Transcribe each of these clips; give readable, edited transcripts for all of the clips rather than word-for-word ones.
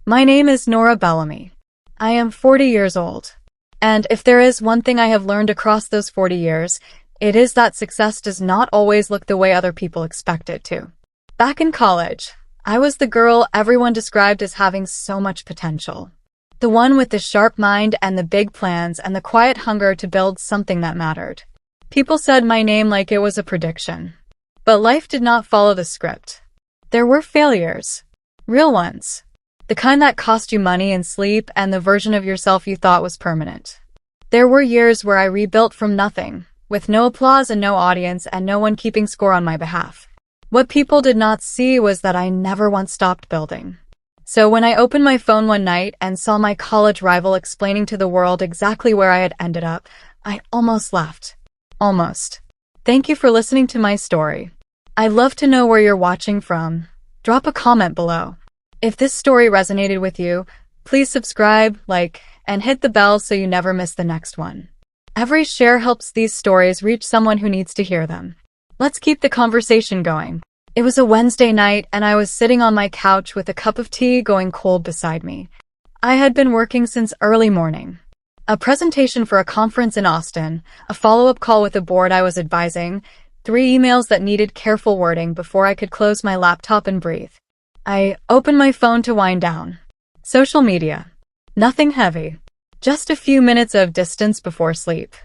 My name is Nora Bellamy. I am 40 years old. And if there is one thing I have learned across those 40 years, it is that success does not always look the way other people expect it to. Back in college, I was the girl everyone described as having so much potential. The one with the sharp mind and the big plans and the quiet hunger to build something that mattered. People said my name like it was a prediction. But life did not follow the script. There were failures. Real ones. The kind that cost you money and sleep and the version of yourself you thought was permanent. There were years where I rebuilt from nothing, with no applause and no audience and no one keeping score on my behalf. What people did not see was that I never once stopped building. So when I opened my phone one night and saw my college rival explaining to the world exactly where I had ended up, I almost laughed. Almost. Thank you for listening to my story. I'd love to know where you're watching from. Drop a comment below. If this story resonated with you, please subscribe, like, and hit the bell so you never miss the next one. Every share helps these stories reach someone who needs to hear them. Let's keep the conversation going. It was a Wednesday night and I was sitting on my couch with a cup of tea going cold beside me. I had been working since early morning. A presentation for a conference in Austin, a follow-up call with a board I was advising, 3 emails that needed careful wording before I could close my laptop and breathe. I opened my phone to wind down. Social media. Nothing heavy. Just a few minutes of distance before sleep.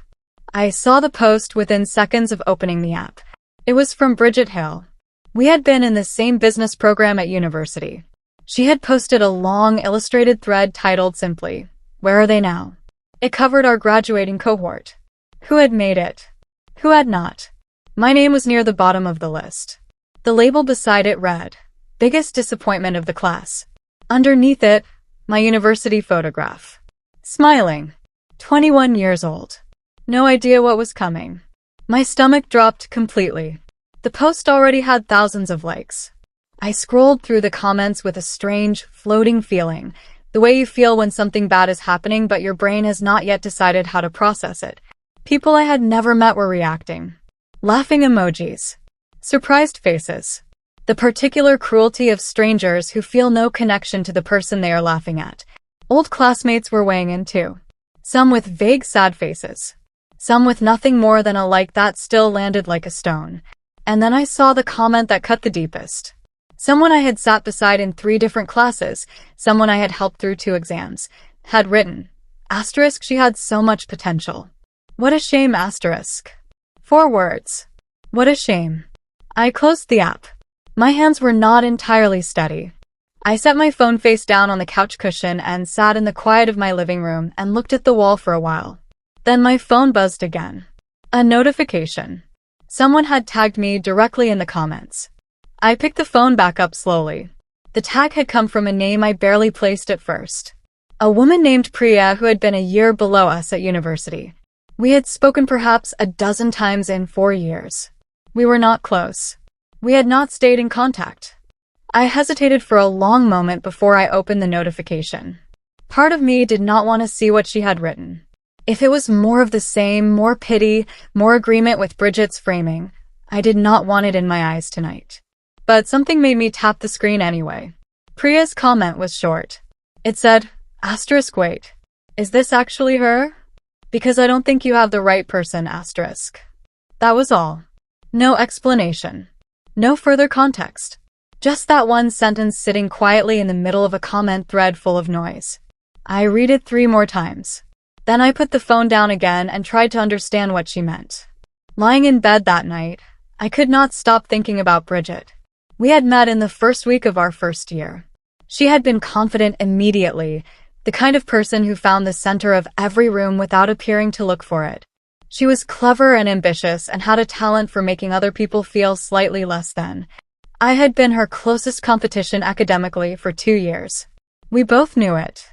I saw the post within seconds of opening the app. It was from Bridget Hill. We had been in the same business program at university. She had posted a long illustrated thread titled simply, "Where are they now?" It covered our graduating cohort. Who had made it? Who had not? My name was near the bottom of the list. The label beside it read, "Biggest disappointment of the class." Underneath it, my university photograph. Smiling. 21 years old. No idea what was coming. My stomach dropped completely. The post already had thousands of likes. I scrolled through the comments with a strange, floating feeling, the way you feel when something bad is happening but your brain has not yet decided how to process it. People I had never met were reacting. Laughing emojis. Surprised faces. The particular cruelty of strangers who feel no connection to the person they are laughing at. Old classmates were weighing in too. Some with vague sad faces. Some with nothing more than a like that still landed like a stone. And then I saw the comment that cut the deepest. Someone I had sat beside in 3 different classes, someone I had helped through 2 exams, had written, asterisk, she had so much potential. What a shame, asterisk. 4 words. What a shame. I closed the app. My hands were not entirely steady. I set my phone face down on the couch cushion and sat in the quiet of my living room and looked at the wall for a while. Then my phone buzzed again. A notification. Someone had tagged me directly in the comments. I picked the phone back up slowly. The tag had come from a name I barely placed at first. A woman named Priya who had been a year below us at university. We had spoken perhaps a dozen times in 4 years. We were not close. We had not stayed in contact. I hesitated for a long moment before I opened the notification. Part of me did not want to see what she had written. If it was more of the same, more pity, more agreement with Bridget's framing, I did not want it in my eyes tonight. But something made me tap the screen anyway. Priya's comment was short. It said, asterisk, wait. Is this actually her? Because I don't think you have the right person, asterisk. That was all. No explanation. No further context. Just that one sentence sitting quietly in the middle of a comment thread full of noise. I read it 3 more times. Then I put the phone down again and tried to understand what she meant. Lying in bed that night, I could not stop thinking about Bridget. We had met in the first week of our first year. She had been confident immediately, the kind of person who found the center of every room without appearing to look for it. She was clever and ambitious and had a talent for making other people feel slightly less than. I had been her closest competition academically for 2 years. We both knew it.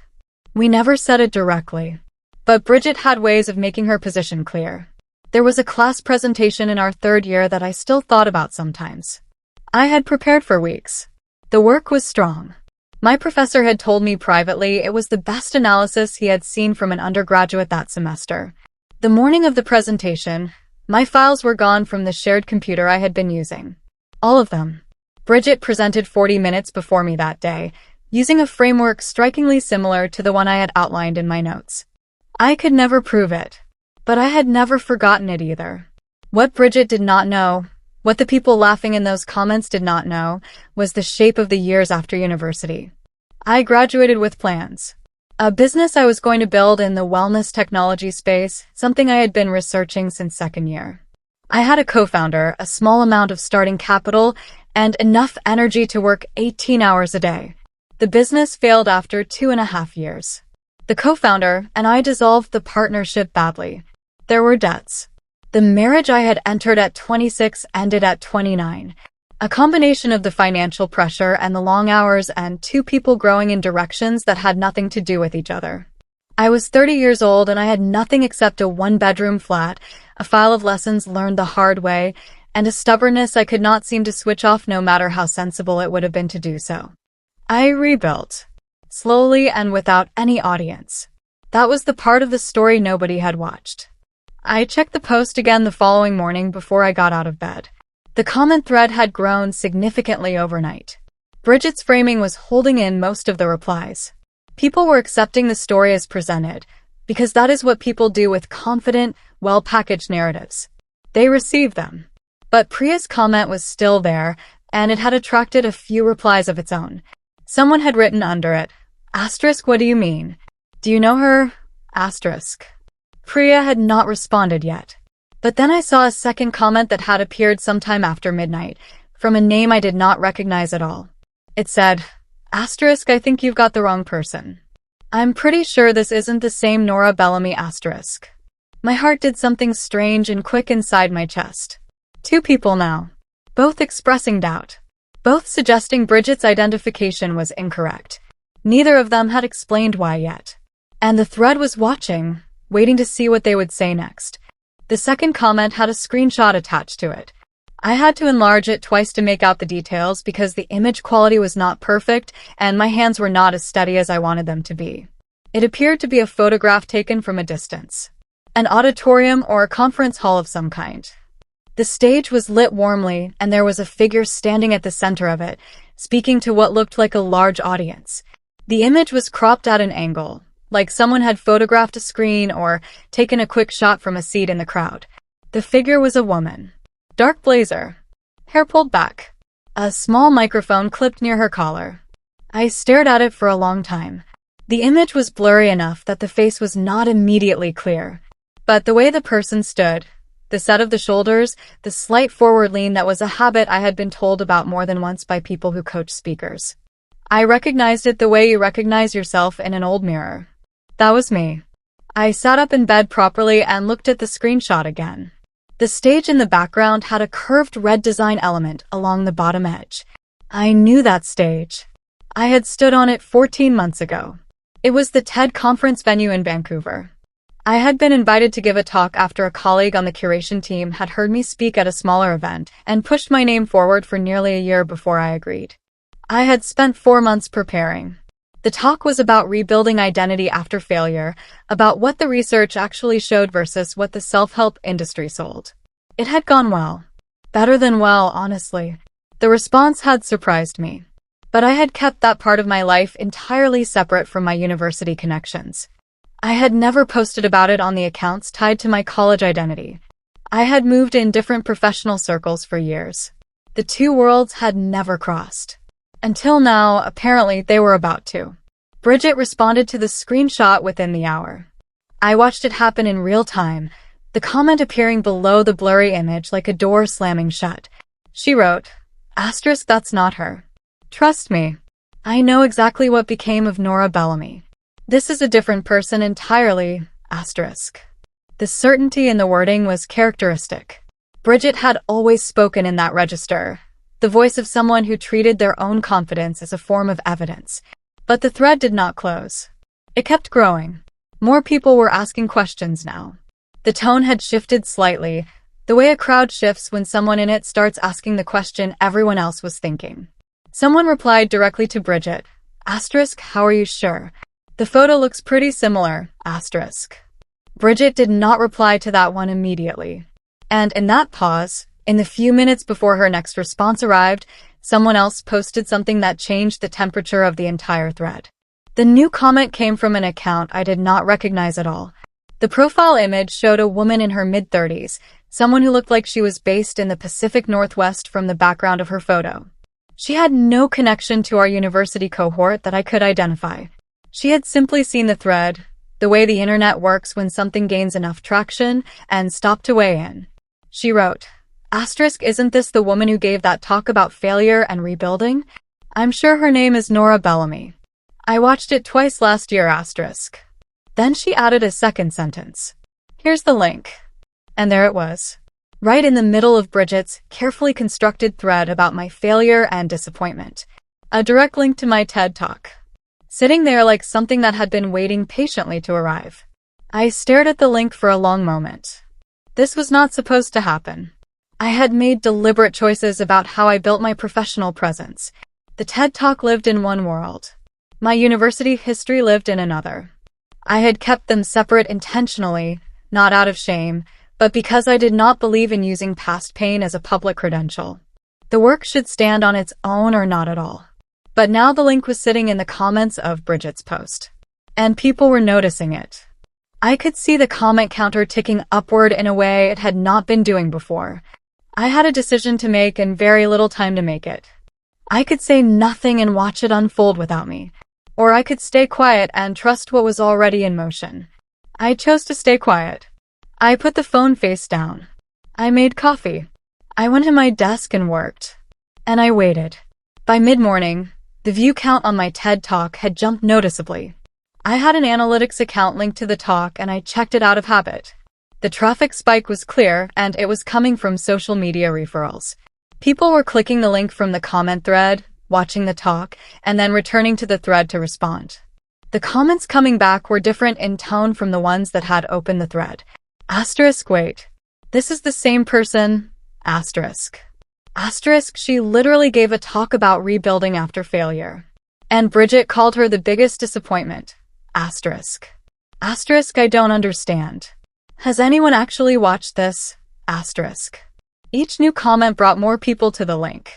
We never said it directly. But Bridget had ways of making her position clear. There was a class presentation in our 3rd year that I still thought about sometimes. I had prepared for weeks. The work was strong. My professor had told me privately it was the best analysis he had seen from an undergraduate that semester. The morning of the presentation, my files were gone from the shared computer I had been using. All of them. Bridget presented 40 minutes before me that day, using a framework strikingly similar to the one I had outlined in my notes. I could never prove it, but I had never forgotten it either. What Bridget did not know, what the people laughing in those comments did not know, was the shape of the years after university. I graduated with plans. A business I was going to build in the wellness technology space, something I had been researching since second year. I had a co-founder, a small amount of starting capital, and enough energy to work 18 hours a day. The business failed after 2.5 years. The co-founder and I dissolved the partnership badly. There were debts. The marriage I had entered at 26 ended at 29. A combination of the financial pressure and the long hours and two people growing in directions that had nothing to do with each other. I was 30 years old and I had nothing except a one-bedroom flat, a file of lessons learned the hard way, and a stubbornness I could not seem to switch off no matter how sensible it would have been to do so. I rebuilt. Slowly and without any audience. That was the part of the story nobody had watched. I checked the post again the following morning before I got out of bed. The comment thread had grown significantly overnight. Bridget's framing was holding in most of the replies. People were accepting the story as presented, because that is what people do with confident, well-packaged narratives. They receive them. But Priya's comment was still there, and it had attracted a few replies of its own. Someone had written under it, "Asterisk, what do you mean? Do you know her? Asterisk." Priya had not responded yet. But then I saw a second comment that had appeared sometime after midnight, from a name I did not recognize at all. It said, "Asterisk, I think you've got the wrong person. I'm pretty sure this isn't the same Nora Bellamy asterisk." My heart did something strange and quick inside my chest. Two people now, both expressing doubt, both suggesting Bridget's identification was incorrect. Neither of them had explained why yet. And the thread was watching, waiting to see what they would say next. The second comment had a screenshot attached to it. I had to enlarge it twice to make out the details because the image quality was not perfect and my hands were not as steady as I wanted them to be. It appeared to be a photograph taken from a distance. An auditorium or a conference hall of some kind. The stage was lit warmly and there was a figure standing at the center of it, speaking to what looked like a large audience. The image was cropped at an angle, like someone had photographed a screen or taken a quick shot from a seat in the crowd. The figure was a woman. Dark blazer. Hair pulled back. A small microphone clipped near her collar. I stared at it for a long time. The image was blurry enough that the face was not immediately clear. But the way the person stood, the set of the shoulders, the slight forward lean that was a habit I had been told about more than once by people who coach speakers. I recognized it the way you recognize yourself in an old mirror. That was me. I sat up in bed properly and looked at the screenshot again. The stage in the background had a curved red design element along the bottom edge. I knew that stage. I had stood on it 14 months ago. It was the TED conference venue in Vancouver. I had been invited to give a talk after a colleague on the curation team had heard me speak at a smaller event and pushed my name forward for nearly a year before I agreed. I had spent 4 months preparing. The talk was about rebuilding identity after failure, about what the research actually showed versus what the self-help industry sold. It had gone well. Better than well, honestly. The response had surprised me. But I had kept that part of my life entirely separate from my university connections. I had never posted about it on the accounts tied to my college identity. I had moved in different professional circles for years. The two worlds had never crossed. Until now, apparently they were about to. Bridget responded to the screenshot within the hour. I watched it happen in real time, the comment appearing below the blurry image like a door slamming shut. She wrote, "Asterisk, that's not her. Trust me. I know exactly what became of Nora Bellamy. This is a different person entirely, asterisk." The certainty in the wording was characteristic. Bridget had always spoken in that register, the voice of someone who treated their own confidence as a form of evidence. But the thread did not close. It kept growing. More people were asking questions now. The tone had shifted slightly, the way a crowd shifts when someone in it starts asking the question everyone else was thinking. Someone replied directly to Bridget, "Asterisk, how are you sure? The photo looks pretty similar, asterisk." Bridget did not reply to that one immediately. And in that pause, in the few minutes before her next response arrived, Someone else posted something that changed the temperature of the entire thread. The new comment came from an account I did not recognize at all. The profile image showed a woman in her mid-30s, someone who looked like she was based in the Pacific Northwest from the background of her photo. She had no connection to our university cohort that I could identify. She had simply seen the thread, the way the internet works when something gains enough traction, and stopped to weigh in. She wrote, "Isn't this the woman who gave that talk about failure and rebuilding? I'm sure her name is Nora Bellamy. I watched it twice last year, *." Then she added a second sentence. "Here's the link." And there it was, right in the middle of Bridget's carefully constructed thread about my failure and disappointment. A direct link to my TED Talk. Sitting there like something that had been waiting patiently to arrive. I stared at the link for a long moment. This was not supposed to happen. I had made deliberate choices about how I built my professional presence. The TED Talk lived in one world. My university history lived in another. I had kept them separate intentionally, not out of shame, but because I did not believe in using past pain as a public credential. The work should stand on its own or not at all. But now the link was sitting in the comments of Bridget's post. And people were noticing it. I could see the comment counter ticking upward in a way it had not been doing before. I had a decision to make and very little time to make it. I could say nothing and watch it unfold without me. Or I could stay quiet and trust what was already in motion. I chose to stay quiet. I put the phone face down. I made coffee. I went to my desk and worked. And I waited. By mid-morning, the view count on my TED Talk had jumped noticeably. I had an analytics account linked to the talk and I checked it out of habit. The traffic spike was clear and it was coming from social media referrals. People were clicking the link from the comment thread, watching the talk, and then returning to the thread to respond. The comments coming back were different in tone from the ones that had opened the thread. Wait. This is the same person. She literally gave a talk about rebuilding after failure. And Bridget called her the biggest disappointment. I don't understand. Has anyone actually watched this? Each new comment brought more people to the link.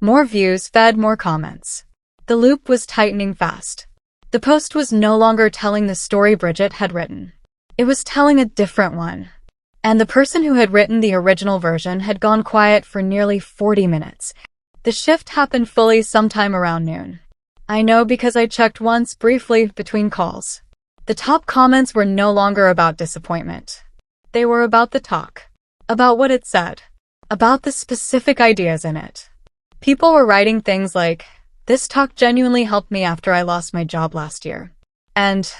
More views fed more comments. The loop was tightening fast. The post was no longer telling the story Bridget had written. It was telling a different one. And the person who had written the original version had gone quiet for nearly 40 minutes. The shift happened fully sometime around noon. I know because I checked once briefly between calls. The top comments were no longer about disappointment. They were about the talk. About what it said. About the specific ideas in it. People were writing things like, "This talk genuinely helped me after I lost my job last year." And,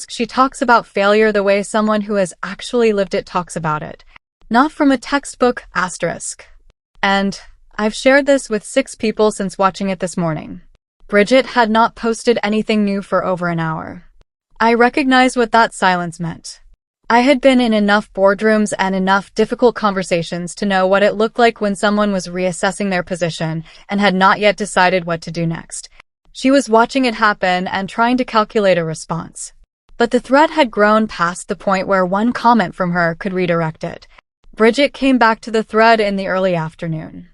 "She talks about failure the way someone who has actually lived it talks about it. Not from a textbook, *." And, "I've shared this with 6 people since watching it this morning." Bridget had not posted anything new for over an hour. I recognized what that silence meant. I had been in enough boardrooms and enough difficult conversations to know what it looked like when someone was reassessing their position and had not yet decided what to do next. She was watching it happen and trying to calculate a response. But the thread had grown past the point where one comment from her could redirect it. Bridget came back to the thread in the early afternoon.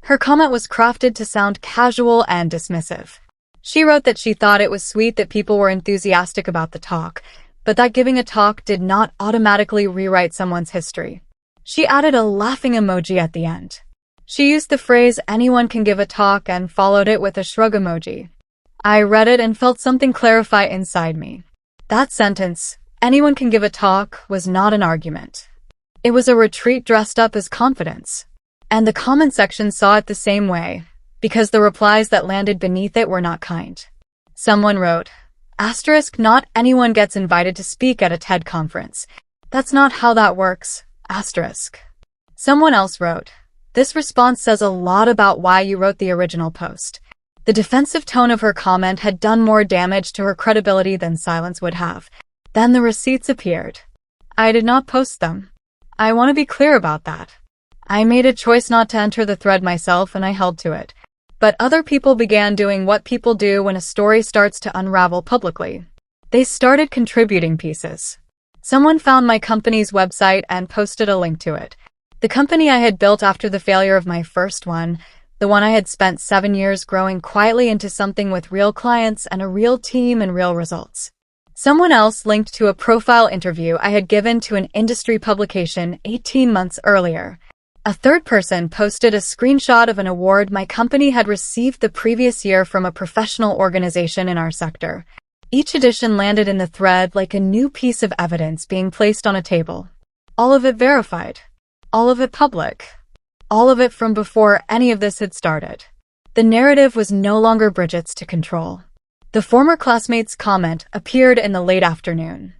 Her comment was crafted to sound casual and dismissive. She wrote that she thought it was sweet that people were enthusiastic about the talk, but that giving a talk did not automatically rewrite someone's history. She added a laughing emoji at the end. She used the phrase "anyone can give a talk" and followed it with a shrug emoji. I read it and felt something clarify inside me. That sentence, "anyone can give a talk," was not an argument. It was a retreat dressed up as confidence. And the comment section saw it the same way, because the replies that landed beneath it were not kind. Someone wrote, "Not anyone gets invited to speak at a TED conference. That's not how that works, *." Someone else wrote, "This response says a lot about why you wrote the original post." The defensive tone of her comment had done more damage to her credibility than silence would have. Then the receipts appeared. I did not post them. I want to be clear about that. I made a choice not to enter the thread myself and I held to it. But other people began doing what people do when a story starts to unravel publicly. They started contributing pieces. Someone found my company's website and posted a link to it. The company I had built after the failure of my first one, The one I had spent 7 years growing quietly into something with real clients and a real team and real results. Someone else linked to a profile interview I had given to an industry publication 18 months earlier. A third person posted a screenshot of an award my company had received the previous year from a professional organization in our sector. Each edition landed in the thread like a new piece of evidence being placed on a table. All of it verified. All of it public. All of it from before any of this had started. The narrative was no longer Bridget's to control. The former classmate's comment appeared in the late afternoon.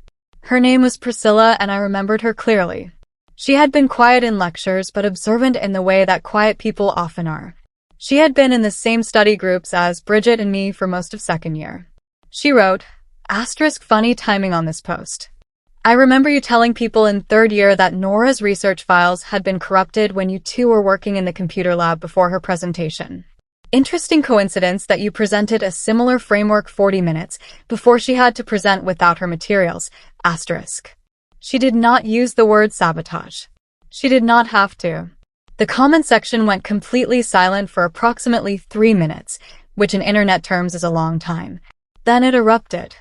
Her name was Priscilla, and I remembered her clearly. She had been quiet in lectures but observant in the way that quiet people often are. She had been in the same study groups as Bridget and me for most of second year. She wrote, *funny timing on this post. I remember you telling people in third year that Nora's research files had been corrupted when you two were working in the computer lab before her presentation. Interesting coincidence that you presented a similar framework 40 minutes before she had to present without her materials. She did not use the word sabotage. She did not have to. The comment section went completely silent for approximately 3 minutes, which in internet terms is a long time. Then it erupted.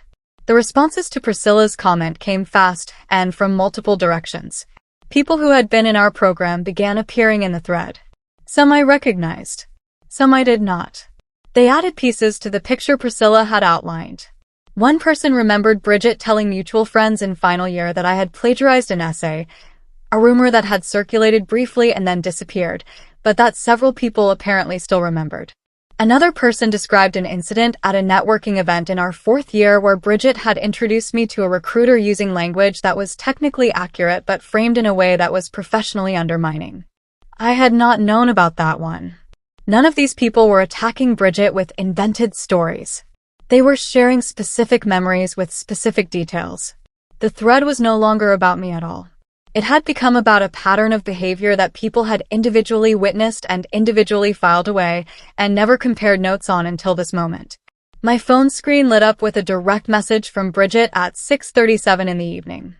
The responses to Priscilla's comment came fast and from multiple directions. People who had been in our program began appearing in the thread. Some I recognized. Some I did not. They added pieces to the picture Priscilla had outlined. One person remembered Bridget telling mutual friends in final year that I had plagiarized an essay, a rumor that had circulated briefly and then disappeared, but that several people apparently still remembered. Another person described an incident at a networking event in our 4th year where Bridget had introduced me to a recruiter using language that was technically accurate but framed in a way that was professionally undermining. I had not known about that one. None of these people were attacking Bridget with invented stories. They were sharing specific memories with specific details. The thread was no longer about me at all. It had become about a pattern of behavior that people had individually witnessed and individually filed away and never compared notes on until this moment. My phone screen lit up with a direct message from Bridget at 6:37 in the evening.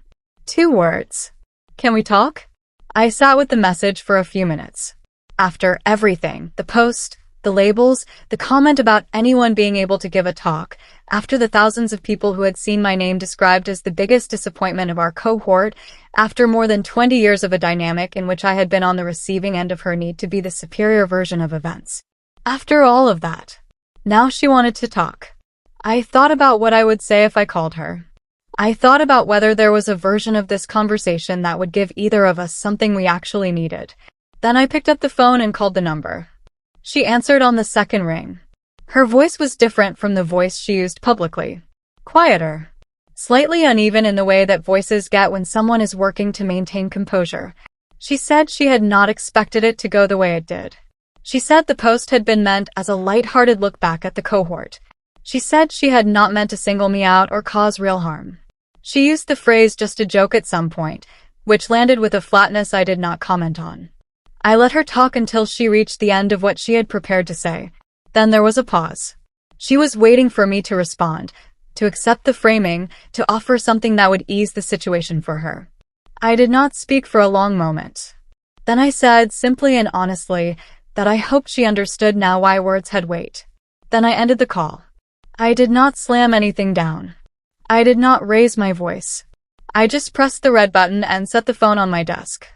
2 words. Can we talk? I sat with the message for a few minutes. After everything, the post, the labels, the comment about anyone being able to give a talk, after the thousands of people who had seen my name described as the biggest disappointment of our cohort, after more than 20 years of a dynamic in which I had been on the receiving end of her need to be the superior version of events. After all of that, now she wanted to talk. I thought about what I would say if I called her. I thought about whether there was a version of this conversation that would give either of us something we actually needed. Then I picked up the phone and called the number. She answered on the second ring. Her voice was different from the voice she used publicly. Quieter. Slightly uneven in the way that voices get when someone is working to maintain composure. She said she had not expected it to go the way it did. She said the post had been meant as a light-hearted look back at the cohort. She said she had not meant to single me out or cause real harm. She used the phrase just a joke at some point, which landed with a flatness I did not comment on. I let her talk until she reached the end of what she had prepared to say. Then there was a pause. She was waiting for me to respond, to accept the framing, to offer something that would ease the situation for her. I did not speak for a long moment. Then I said, simply and honestly, that I hoped she understood now why words had weight. Then I ended the call. I did not slam anything down. I did not raise my voice. I just pressed the red button and set the phone on my desk.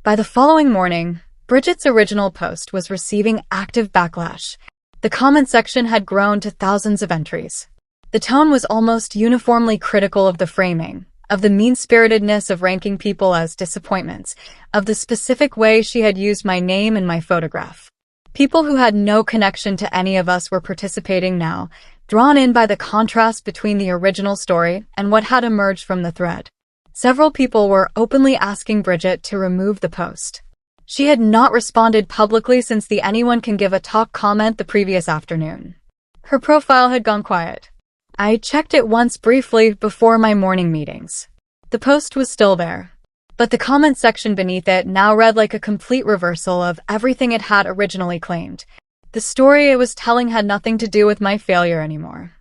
By the following morning, Bridget's original post was receiving active backlash. The comment section had grown to thousands of entries. The tone was almost uniformly critical of the framing, of the mean-spiritedness of ranking people as disappointments, of the specific way she had used my name and my photograph. People who had no connection to any of us were participating now, drawn in by the contrast between the original story and what had emerged from the thread. Several people were openly asking Bridget to remove the post. She had not responded publicly since the anyone can give a talk comment the previous afternoon. Her profile had gone quiet. I checked it once briefly before my morning meetings. The post was still there, but the comment section beneath it now read like a complete reversal of everything it had originally claimed. The story it was telling had nothing to do with my failure anymore.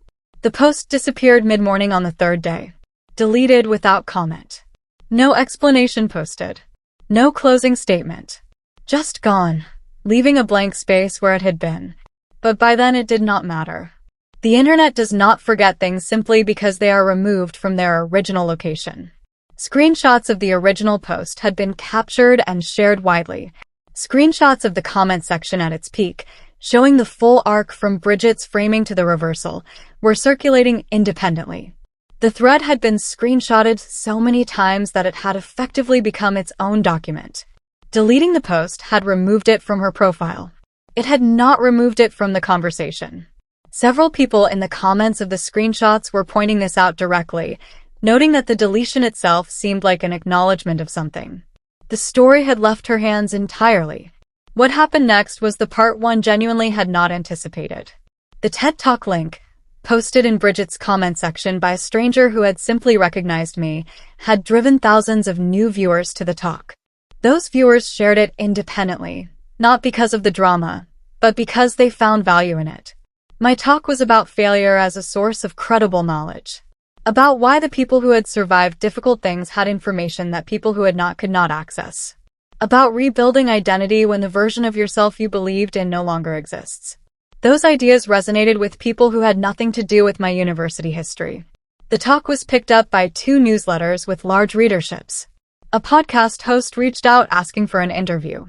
The post disappeared mid-morning on the 3rd day. Deleted without comment. No explanation posted. No closing statement. Just gone. leaving a blank space where it had been. But by then it did not matter. The internet does not forget things simply because they are removed from their original location. Screenshots of the original post had been captured and shared widely. Screenshots of the comment section at its peak, showing the full arc from Bridget's framing to the reversal, were circulating independently. The thread had been screenshotted so many times that it had effectively become its own document. Deleting the post had removed it from her profile. It had not removed it from the conversation. Several people in the comments of the screenshots were pointing this out directly, noting that the deletion itself seemed like an acknowledgement of something. The story had left her hands entirely. What happened next was the part one genuinely had not anticipated. The TED Talk link, posted in Bridget's comment section by a stranger who had simply recognized me, had driven thousands of new viewers to the talk. Those viewers shared it independently, not because of the drama, but because they found value in it. My talk was about failure as a source of credible knowledge. About why the people who had survived difficult things had information that people who had not could not access. About rebuilding identity when the version of yourself you believed in no longer exists. Those ideas resonated with people who had nothing to do with my university history. The talk was picked up by 2 newsletters with large readerships. A podcast host reached out asking for an interview.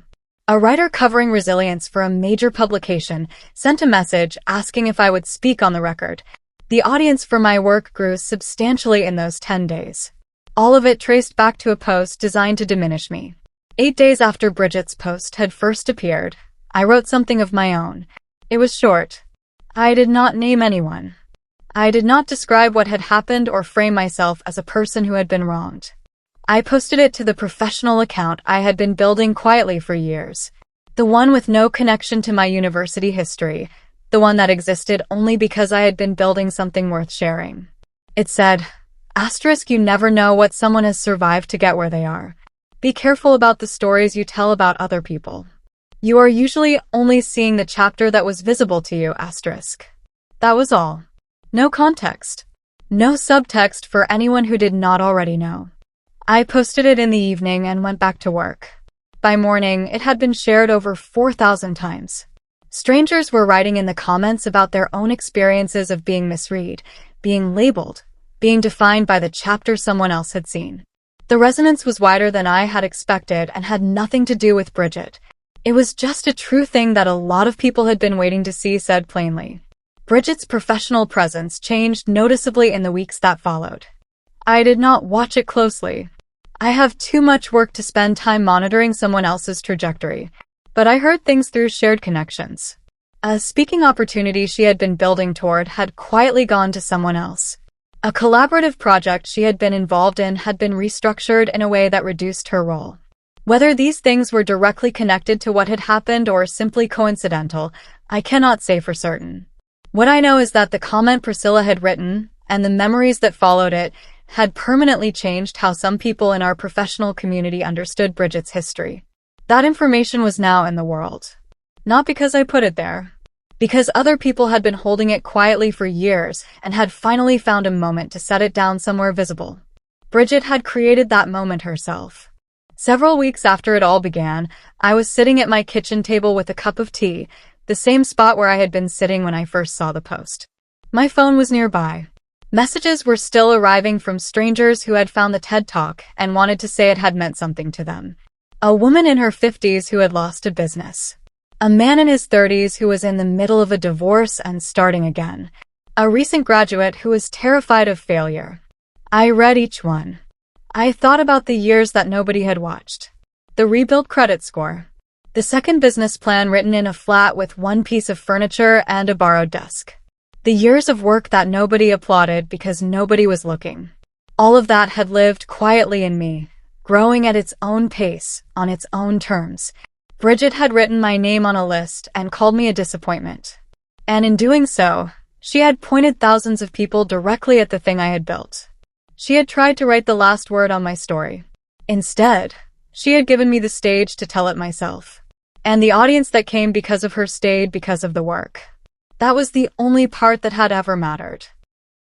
A writer covering resilience for a major publication sent a message asking if I would speak on the record. The audience for my work grew substantially in those 10 days. All of it traced back to a post designed to diminish me. 8 days after Bridget's post had first appeared, I wrote something of my own. It was short. I did not name anyone. I did not describe what had happened or frame myself as a person who had been wronged. I posted it to the professional account I had been building quietly for years. The one with no connection to my university history. The one that existed only because I had been building something worth sharing. It said, *, you never know what someone has survived to get where they are. Be careful about the stories you tell about other people. You are usually only seeing the chapter that was visible to you, *. That was all. No context. No subtext for anyone who did not already know. I posted it in the evening and went back to work. By morning, it had been shared over 4,000 times. Strangers were writing in the comments about their own experiences of being misread, being labeled, being defined by the chapter someone else had seen. The resonance was wider than I had expected and had nothing to do with Bridget. It was just a true thing that a lot of people had been waiting to see said plainly. Bridget's professional presence changed noticeably in the weeks that followed. I did not watch it closely. I have too much work to spend time monitoring someone else's trajectory. But I heard things through shared connections. A speaking opportunity she had been building toward had quietly gone to someone else. A collaborative project she had been involved in had been restructured in a way that reduced her role. Whether these things were directly connected to what had happened or simply coincidental, I cannot say for certain. What I know is that the comment Priscilla had written, and the memories that followed it, had permanently changed how some people in our professional community understood Bridget's history. That information was now in the world. Not because I put it there. Because other people had been holding it quietly for years and had finally found a moment to set it down somewhere visible. Bridget had created that moment herself. Several weeks after it all began, I was sitting at my kitchen table with a cup of tea, the same spot where I had been sitting when I first saw the post. My phone was nearby. Messages were still arriving from strangers who had found the TED Talk and wanted to say it had meant something to them. A woman in her 50s who had lost a business. A man in his 30s who was in the middle of a divorce and starting again. A recent graduate who was terrified of failure. I read each one. I thought about the years that nobody had watched. The rebuild credit score. The second business plan written in a flat with one piece of furniture and a borrowed desk. The years of work that nobody applauded because nobody was looking. All of that had lived quietly in me, growing at its own pace, on its own terms. Bridget had written my name on a list and called me a disappointment. And in doing so, she had pointed thousands of people directly at the thing I had built. She had tried to write the last word on my story. Instead, she had given me the stage to tell it myself. And the audience that came because of her stayed because of the work. That was the only part that had ever mattered.